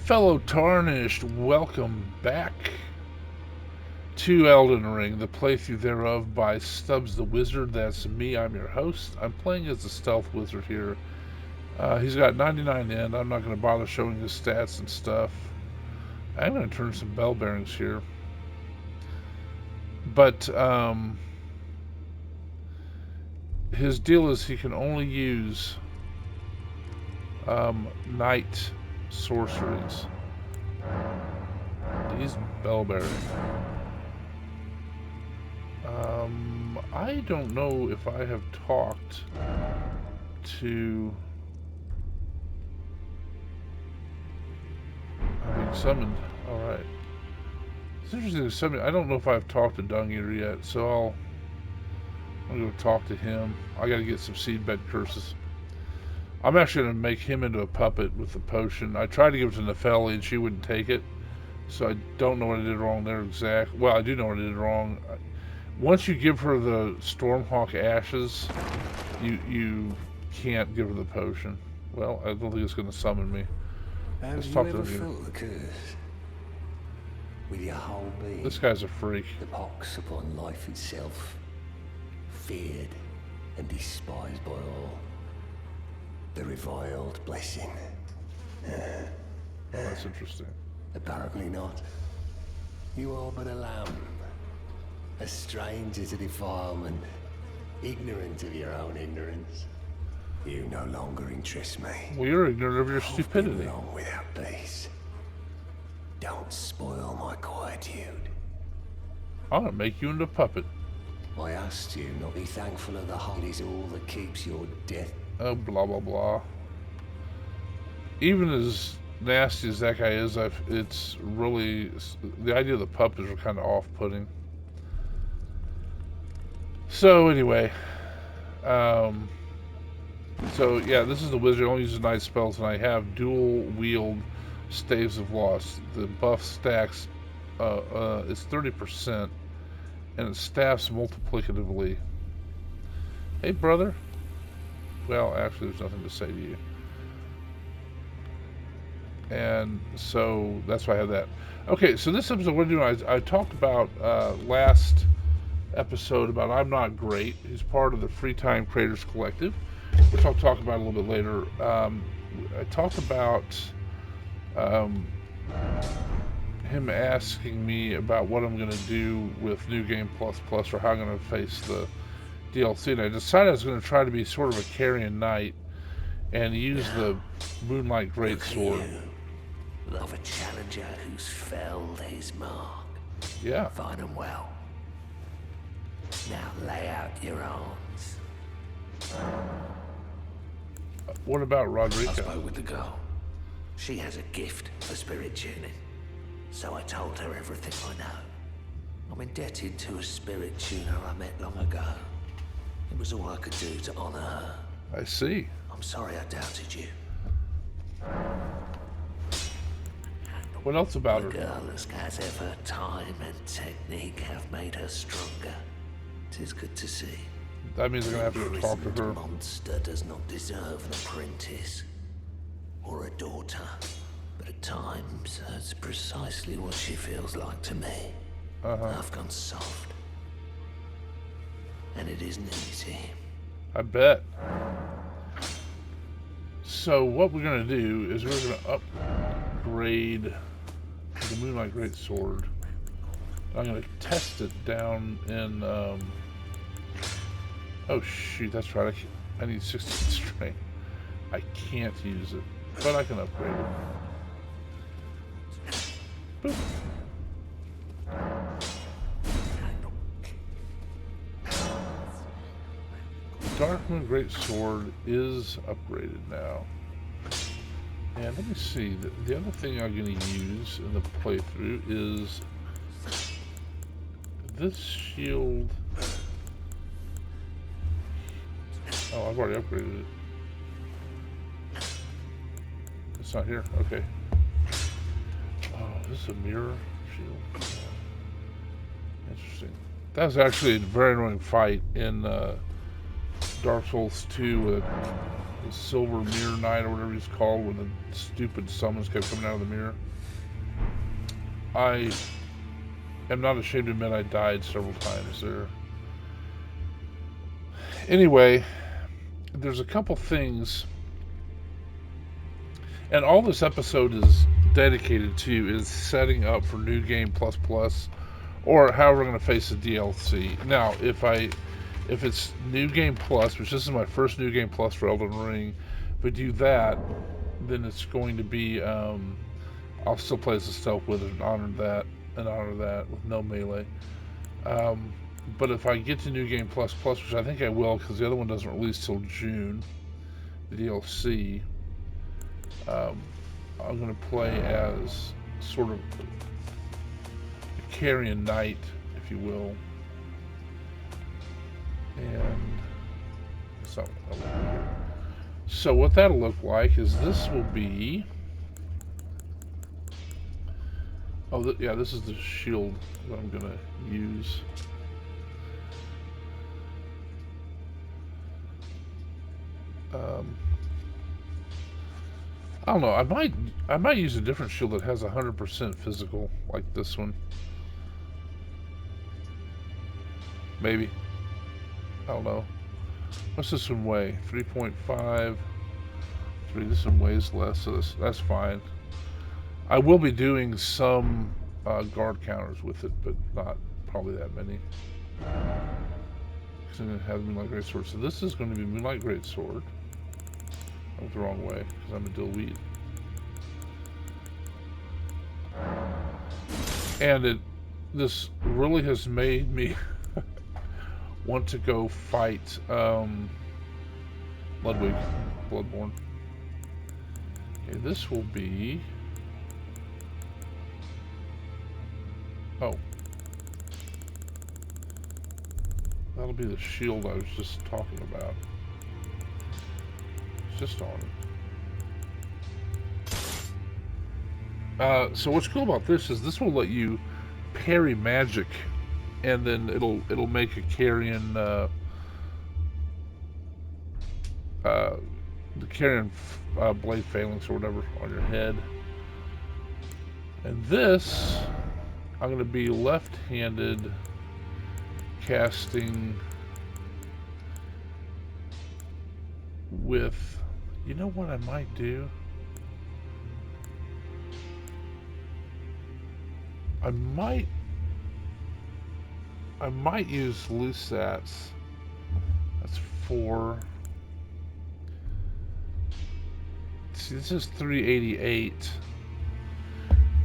Fellow Tarnished, welcome back to Elden Ring, the playthrough thereof by Stubbs the Wizard. That's me, I'm your host. I'm playing as a stealth wizard here. He's got 99 end. I'm not going to bother showing his stats and stuff. I'm going to turn some bell bearings here. But his deal is he can only use night sorceries. These bell bearings. I don't know if I have talked to... I'm being summoned. Alright. It's interesting. I don't know if I've talked to Dung Eater yet, so I'm going to talk to him. I got to get some seedbed curses. I'm actually going to make him into a puppet with the potion. I tried to give it to Nefeli and she wouldn't take it. So I don't know what I did wrong there exactly. Well, I do know what I did wrong. Once you give her the Stormhawk ashes, you can't give her the potion. Well, I don't think it's going to summon me. Have you ever felt the curse? With your whole being. This guy's a freak. The pox upon life itself. Feared and despised by all. The reviled blessing. That's interesting. Apparently not. You are but a lamb. A stranger to defilement. Ignorant of your own ignorance. You no longer interest me. Well, you're ignorant of your stupidity. I've been long without peace. Don't spoil my quietude. I'm gonna make you into a puppet. I asked you not be thankful of the heart is all that keeps your death. Oh, blah, blah, blah. Even as nasty as that guy is, it's really... The idea of the puppets are kind of off-putting. So, anyway. So, yeah, this is the wizard. I only use night spells, and I have dual wield Staves of Loss. The buff stacks is 30%, and it staffs multiplicatively. Hey, brother. Well, actually, there's nothing to say to you. And so that's why I have that. Okay, so this episode, what we're doing, I talked about last episode about I'm Not Great. He's part of the Free Time Creators Collective, which I'll talk about a little bit later. I talked about him asking me about what I'm going to do with New Game Plus Plus, or how I'm going to face the DLC, and I decided I was going to try to be sort of a Carian knight and use the Moonlight Greatsword. Love a challenger who's felled his mark. Yeah. Fine and well. Now lay out your arms. What about Rodrigo? I spoke with the girl. She has a gift for spirit tuning. So I told her everything I know. I'm indebted to a spirit tuner I met long ago. It was all I could do to honor her. I see. I'm sorry I doubted you. What else about her? The girl as ever, time and technique have made her stronger. 'Tis good to see. That means I'm gonna have to talk to her. A monster does not deserve an apprentice or a daughter, but at times that's precisely what she feels like to me. I've gone soft, and it isn't easy. I bet. So what we're gonna do is we're gonna upgrade the Moonlight Greatsword. I'm gonna test it down in. Oh shoot, that's right. I need 16 strength. I can't use it, but I can upgrade it. Boop. Darkmoon Greatsword is upgraded now. And let me see, the other thing I'm going to use in the playthrough is this shield. Oh, I've already upgraded it. It's not here, okay. Oh, this is a mirror shield. Interesting. That was actually a very annoying fight in Dark Souls 2 with Silver Mirror Knight or whatever he's called, where the stupid summons kept coming out of the mirror. I am not ashamed to admit I died several times there. Anyway, there's a couple things, and all this episode is dedicated to is setting up for New Game Plus Plus, or however I'm going to face the DLC. Now, if it's New Game Plus, which this is my first New Game Plus for Elden Ring, if we do that, then it's going to be, I'll still play as a stealth wizard and honor that with no melee. But if I get to New Game Plus Plus, which I think I will, because the other one doesn't release till June, the DLC, I'm going to play as sort of a Carian knight, if you will. And so what that'll look like is this will be, yeah, this is the shield that I'm gonna use. I don't know, I might use a different shield that has 100% physical, like this one. Maybe. I don't know. What's this one weigh? 3.5. This one weighs less, so that's fine. I will be doing some guard counters with it, but not probably that many. Because I'm going to have Moonlight Greatsword. So this is going to be Moonlight Greatsword. I went the wrong way, because I'm a Dillweed. And this really has made me want to go fight Bloodborne. Okay, this will be... Oh. That'll be the shield I was just talking about. It's just on it. So what's cool about this is this will let you parry magic, and then it'll make a Carian the Carian blade phalanx or whatever on your head. And this, I'm going to be left-handed casting with, you know what I might do? I might use Lusats. That's 4. See, this is 388.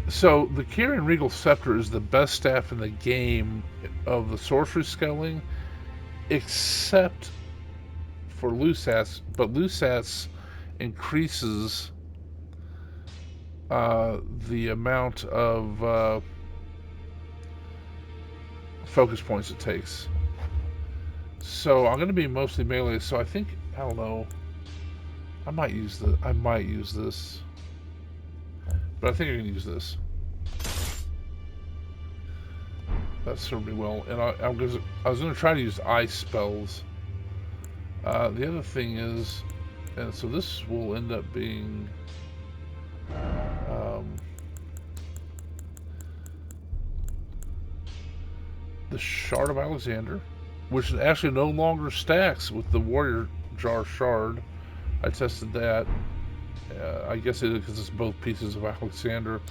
So the Carian Regal Scepter is the best staff in the game of the sorcery scaling, except for Lusats. But Lusats increases the amount of focus points it takes. So I'm going to be mostly melee. So I think, I don't know, I might use this, but I think I can use this. That served me well. And I was going to try to use ice spells. The other thing is, and so this will end up being the Shard of Alexander, which actually no longer stacks with the Warrior Jar Shard. I tested that. I guess it is because it's both pieces of Alexander.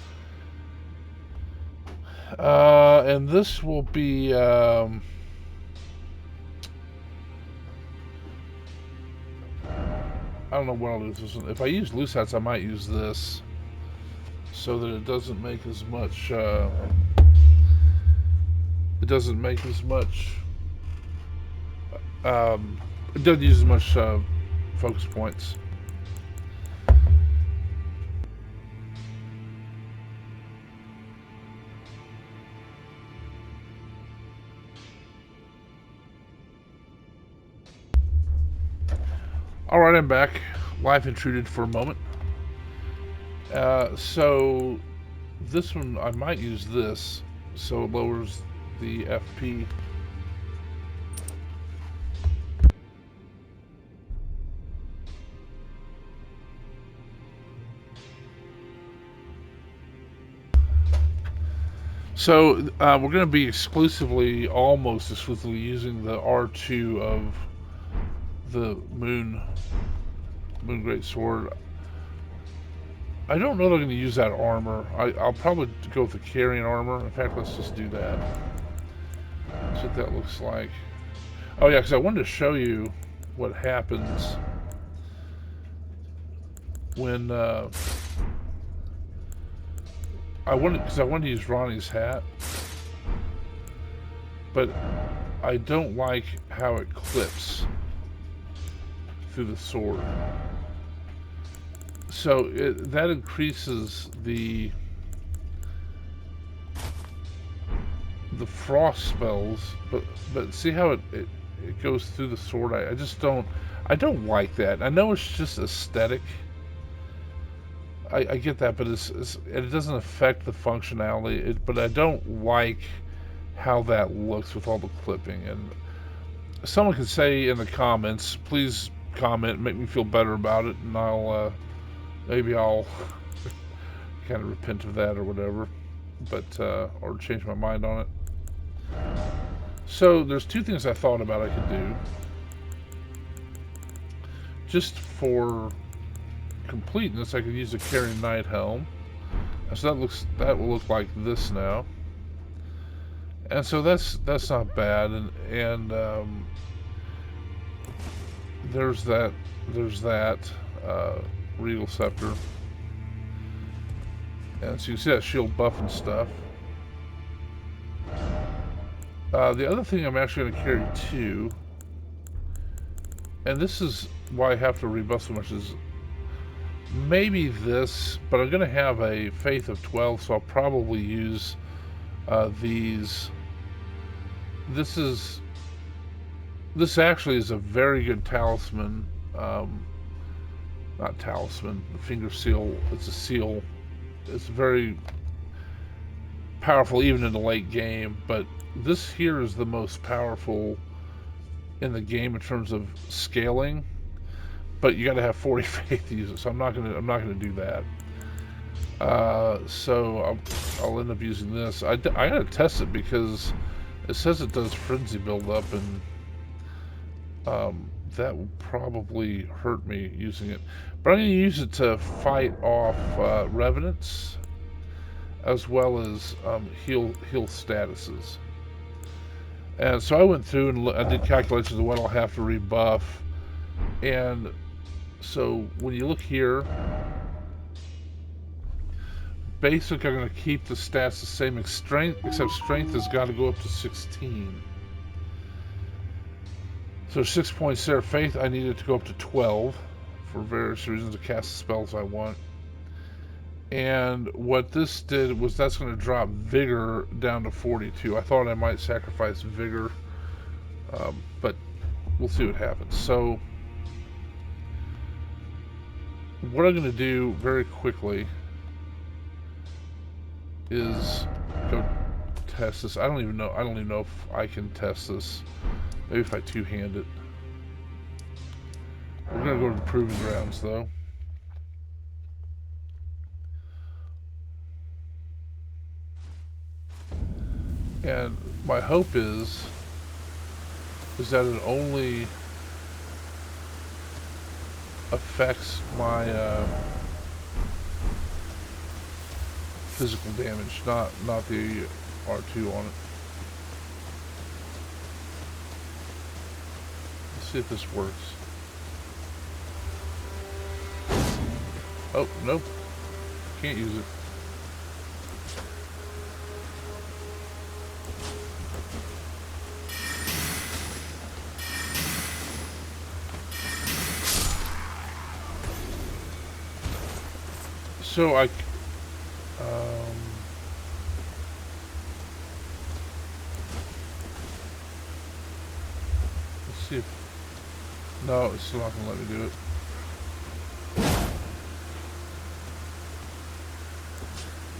And this will be I don't know what I'll do with this one. If I use Lusats, I might use this so that it doesn't make as much it doesn't use as much focus points. Alright, I'm back. Life intruded for a moment. So this one, I might use this so it lowers the FP. So we're going to be almost exclusively, using the R2 of the Moon Great Sword. I don't know that I'm going to use that armor. I'll probably go with the Carian armor. In fact, let's just do that. That's what that looks like. Oh yeah, because I wanted to show you what happens when I wanted to use Ronnie's hat, but I don't like how it clips through the sword. So that increases the frost spells, but see how it goes through the sword. I just don't like that. I know it's just aesthetic. I get that, but it doesn't affect the functionality. But I don't like how that looks with all the clipping. And someone can say in the comments, please comment, make me feel better about it, and maybe I'll kind of repent of that or whatever, but or change my mind on it. So there's two things I thought about I could do, just for completeness. I could use a Carian Knight helm, so that will look like this now, and so that's not bad. And there's that Regal Scepter, and so you can see that shield buff and stuff. The other thing I'm actually going to carry too, and this is why I have to rebuff so much, is maybe this, but I'm going to have a Faith of 12, so I'll probably use these. This actually is a very good talisman. Not talisman, the finger seal. It's a seal. It's very powerful even in the late game, but this here is the most powerful in the game in terms of scaling. But you got to have 40 faith to use it, so I'm not gonna do that. So I'll end up using this. I gotta test it because it says it does frenzy buildup, and that will probably hurt me using it. But I'm gonna use it to fight off revenants, as well as heal statuses. And so I went through and I did calculations of what I'll have to rebuff. And so when you look here, basic, I'm going to keep the stats the same as strength, except strength has got to go up to 16. So 6 points there. Faith, I need it to go up to 12 for various reasons to cast the spells I want. And what this did was that's going to drop Vigor down to 42. I thought I might sacrifice Vigor, but we'll see what happens. So what I'm going to do very quickly is go test this. I don't even know if I can test this. Maybe if I two-hand it. We're going to go to the proving grounds, though. And my hope is that it only affects my physical damage, not the R2 on it. Let's see if this works. Oh, nope. Can't use it. So let's see if, no, it's still not going to let me do it.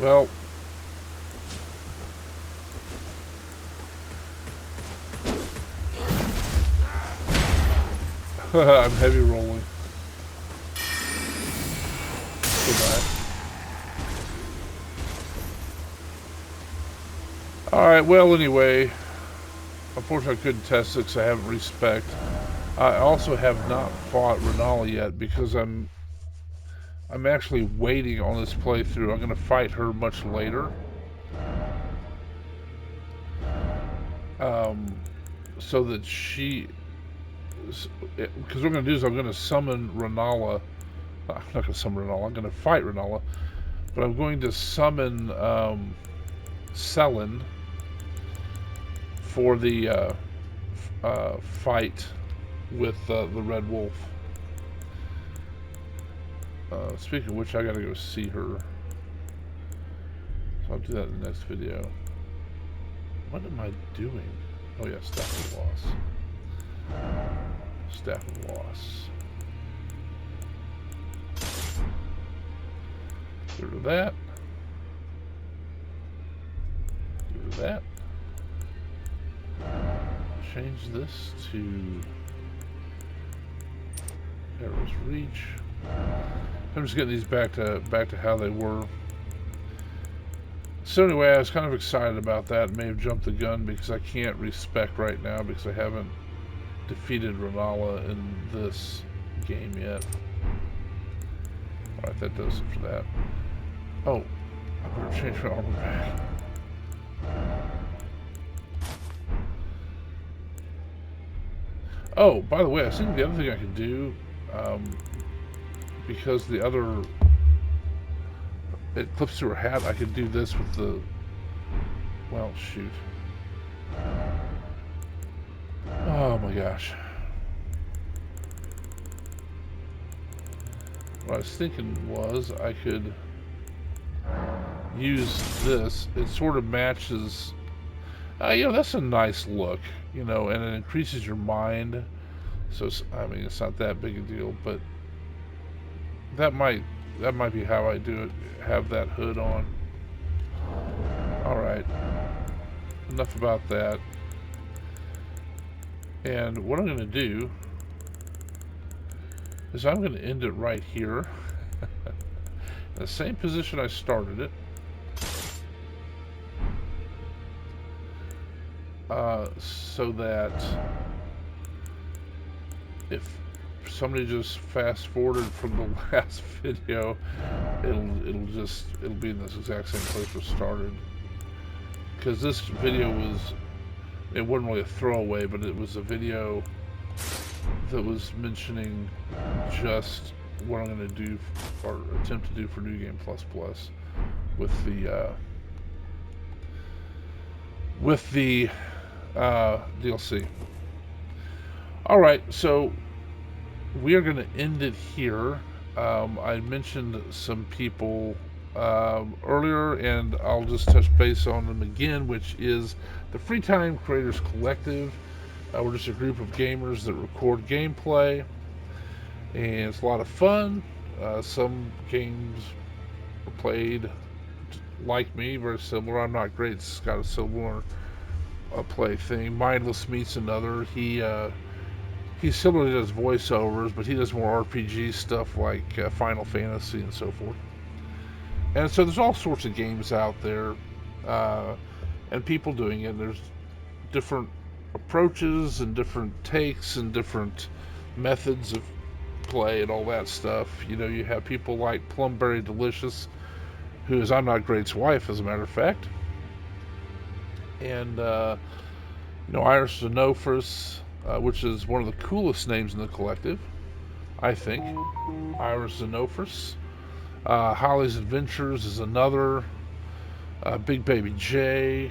Well, I'm heavy rolling. Goodbye. Alright, well, anyway, unfortunately I couldn't test it because I haven't respec. I also have not fought Renala yet because I'm actually waiting on this playthrough. I'm going to fight her much later. So that she... Because what I'm going to do is I'm going to summon Renala. I'm not going to summon Renala. I'm going to fight Renala. But I'm going to summon Selen for the fight with the Red Wolf. Speaking of which, I gotta go see her. So I'll do that in the next video. What am I doing? Oh yeah, Staff of Loss. Staff of Loss. Get rid of that. Get rid of that. Change this to Arrow's Reach. I'm just getting these back to how they were. So anyway, I was kind of excited about that. May have jumped the gun because I can't respec right now because I haven't defeated Renala in this game yet. Alright, that does it for that. Oh, I better change my armor back. Oh, by the way, I think the other thing I could do, because the other, it clips to her hat, I could do this with the, well, shoot. Oh my gosh. What I was thinking was I could use this. It sort of matches, you know, that's a nice look, you know, and it increases your mind. So, I mean, it's not that big a deal, but that might be how I do it. Have that hood on. Alright. Enough about that. And what I'm going to do is I'm going to end it right here. In the same position I started it. So that if somebody just fast forwarded from the last video, it'll be in this exact same place we started. Because this video it wasn't really a throwaway, but it was a video that was mentioning just what I'm going to do or attempt to do for New Game Plus Plus with the DLC. Alright, so we are going to end it here. I mentioned some people earlier, and I'll just touch base on them again, which is the Free Time Creators Collective. We're just a group of gamers that record gameplay, and it's a lot of fun. Some games are played like me, very similar. I'm not great. It's got a similar play thing. Mindless Meat's another. He similarly does voiceovers, but he does more RPG stuff like Final Fantasy and so forth. And so there's all sorts of games out there, and people doing it. There's different approaches and different takes and different methods of play and all that stuff. You know, you have people like Plumberry Delicious, who is I'm Not Great's wife, as a matter of fact. And, you know, Iris Xenophrus, which is one of the coolest names in the collective, I think. Iris Xenophrus. Holly's Adventures is another. Big Baby J.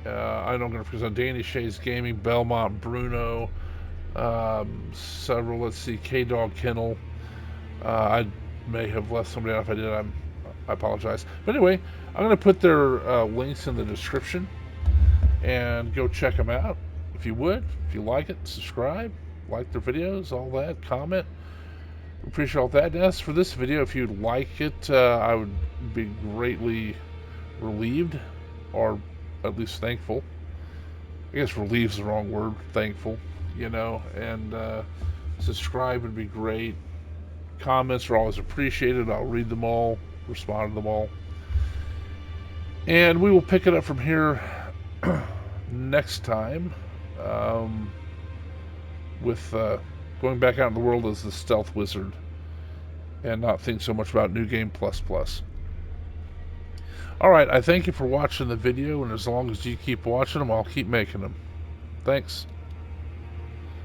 I don't know if it's on Danny Shays Gaming, Belmont Bruno. Several, let's see, K-Dog Kennel. I may have left somebody out. If I did, I apologize. But anyway, I'm going to put their links in the description and go check them out. If you would, if you like it, subscribe, like their videos, all that, comment. Appreciate all that. And as for this video, if you'd like it, I would be greatly relieved, or at least thankful. I guess relieved is the wrong word, thankful, you know, and subscribe would be great. Comments are always appreciated. I'll read them all, respond to them all. And we will pick it up from here next time with going back out in the world as the stealth wizard and not think so much about New Game Plus Plus. Alright, I thank you for watching the video, and as long as you keep watching them, I'll keep making them. Thanks.